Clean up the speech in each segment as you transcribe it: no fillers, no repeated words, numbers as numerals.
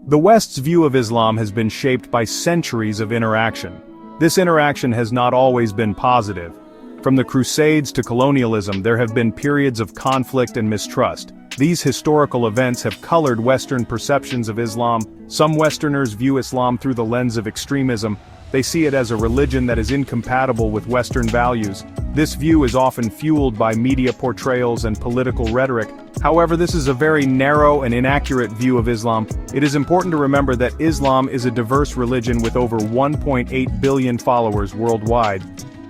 The West's view of Islam has been shaped by centuries of interaction. This interaction has not always been positive. From the Crusades to colonialism, there have been periods of conflict and mistrust. These historical events have colored Western perceptions of Islam. Some Westerners view Islam through the lens of extremism. They see it as a religion that is incompatible with Western values. This view is often fueled by media portrayals and political rhetoric. However, this is a very narrow and inaccurate view of Islam. It is important to remember that Islam is a diverse religion with over 1.8 billion followers worldwide.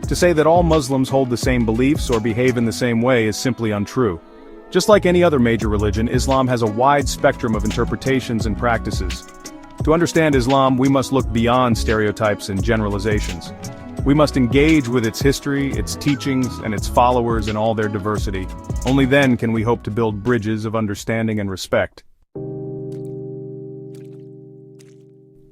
To say that all Muslims hold the same beliefs or behave in the same way is simply untrue. Just like any other major religion, Islam has a wide spectrum of interpretations and practices. To understand Islam, we must look beyond stereotypes and generalizations. We must engage with its history, its teachings, and its followers in all their diversity. Only then can we hope to build bridges of understanding and respect.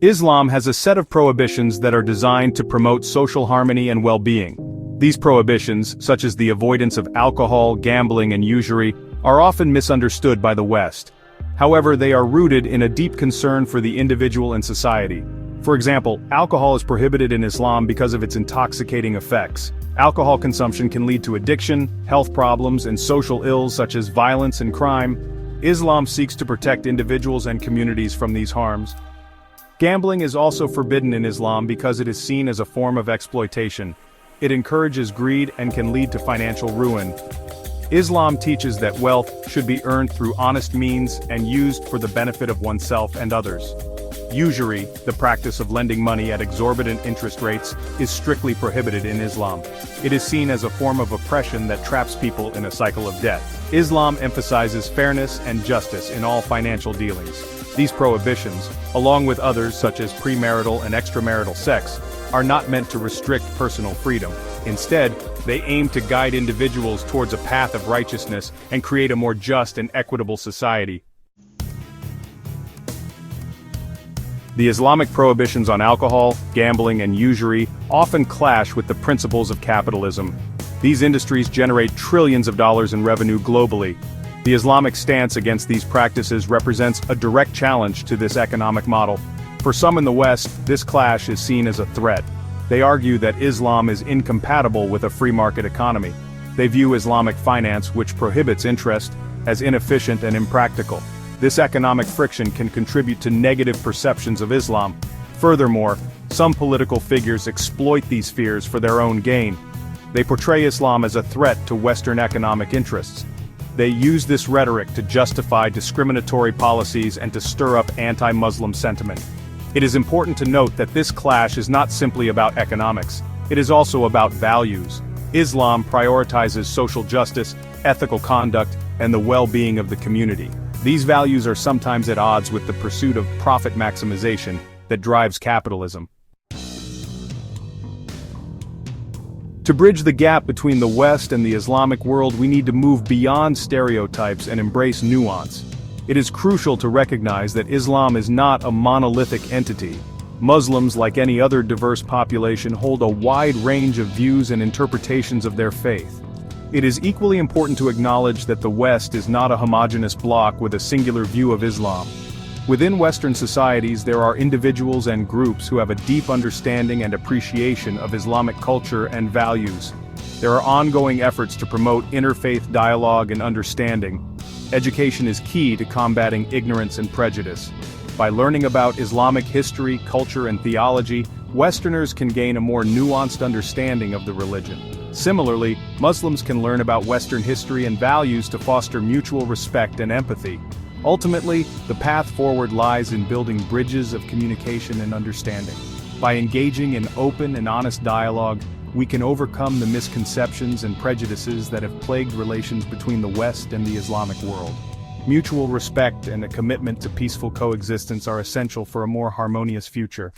Islam has a set of prohibitions that are designed to promote social harmony and well-being. These prohibitions, such as the avoidance of alcohol, gambling, and usury, are often misunderstood by the West. However, they are rooted in a deep concern for the individual and society. For example, alcohol is prohibited in Islam because of its intoxicating effects. Alcohol consumption can lead to addiction, health problems, and social ills such as violence and crime. Islam seeks to protect individuals and communities from these harms. Gambling is also forbidden in Islam because it is seen as a form of exploitation. It encourages greed and can lead to financial ruin. Islam teaches that wealth should be earned through honest means and used for the benefit of oneself and others. Usury, the practice of lending money at exorbitant interest rates, is strictly prohibited in Islam. It is seen as a form of oppression that traps people in a cycle of debt. Islam emphasizes fairness and justice in all financial dealings. These prohibitions, along with others such as premarital and extramarital sex, are not meant to restrict personal freedom. Instead, they aim to guide individuals towards a path of righteousness and create a more just and equitable society. The Islamic prohibitions on alcohol, gambling, and usury often clash with the principles of capitalism. These industries generate trillions of dollars in revenue globally. The Islamic stance against these practices represents a direct challenge to this economic model. For some in the West, this clash is seen as a threat. They argue that Islam is incompatible with a free market economy. They view Islamic finance, which prohibits interest, as inefficient and impractical. This economic friction can contribute to negative perceptions of Islam. Furthermore, some political figures exploit these fears for their own gain. They portray Islam as a threat to Western economic interests. They use this rhetoric to justify discriminatory policies and to stir up anti-Muslim sentiment. It is important to note that this clash is not simply about economics. It is also about values. Islam prioritizes social justice, ethical conduct, and the well-being of the community. These values are sometimes at odds with the pursuit of profit maximization that drives capitalism. To bridge the gap between the West and the Islamic world, we need to move beyond stereotypes and embrace nuance. It is crucial to recognize that Islam is not a monolithic entity. Muslims, like any other diverse population, hold a wide range of views and interpretations of their faith. It is equally important to acknowledge that the West is not a homogeneous bloc with a singular view of Islam. Within Western societies, there are individuals and groups who have a deep understanding and appreciation of Islamic culture and values. There are ongoing efforts to promote interfaith dialogue and understanding. Education is key to combating ignorance and prejudice. By learning about Islamic history, culture, and theology, Westerners can gain a more nuanced understanding of the religion. Similarly, Muslims can learn about Western history and values to foster mutual respect and empathy. Ultimately, the path forward lies in building bridges of communication and understanding. By engaging in open and honest dialogue, we can overcome the misconceptions and prejudices that have plagued relations between the West and the Islamic world. Mutual respect and a commitment to peaceful coexistence are essential for a more harmonious future.